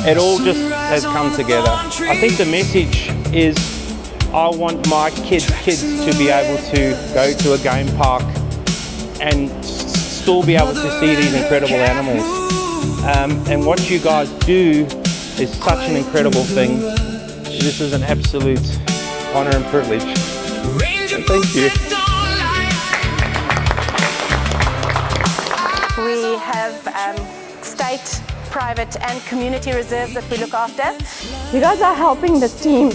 it all just has come together. I think the message is I want my kids to be able to go to a game park and still be able to see these incredible animals. And what you guys do is such an incredible thing. This is an absolute honor and privilege. So thank you. We have state, private and community reserves that we look after. You guys are helping the team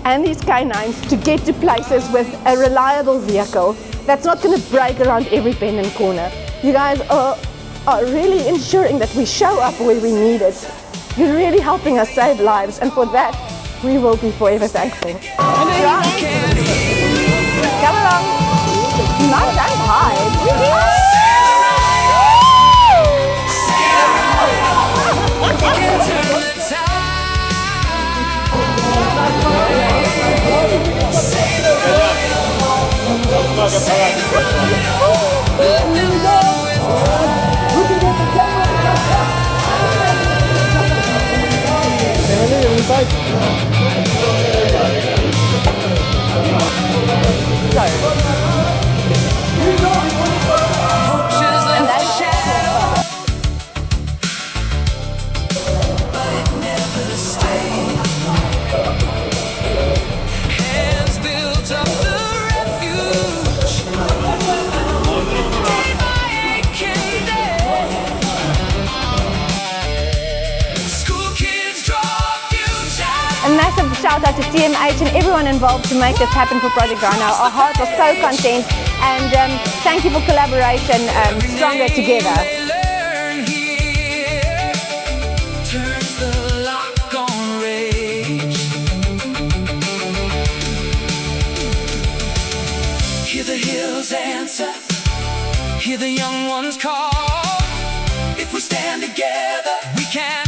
and these canines to get to places with a reliable vehicle that's not going to break around every bend and corner. You guys are really ensuring that we show up where we need it. You're really helping us save lives, and for that we will be forever thankful. Come along. No, don't hide. A massive shout out to CMH and everyone involved to make this happen for Project Rhino. Our hearts are so content, and thank you for collaboration, stronger together. Hear the hills answer, hear the young ones call. If we stand together, we can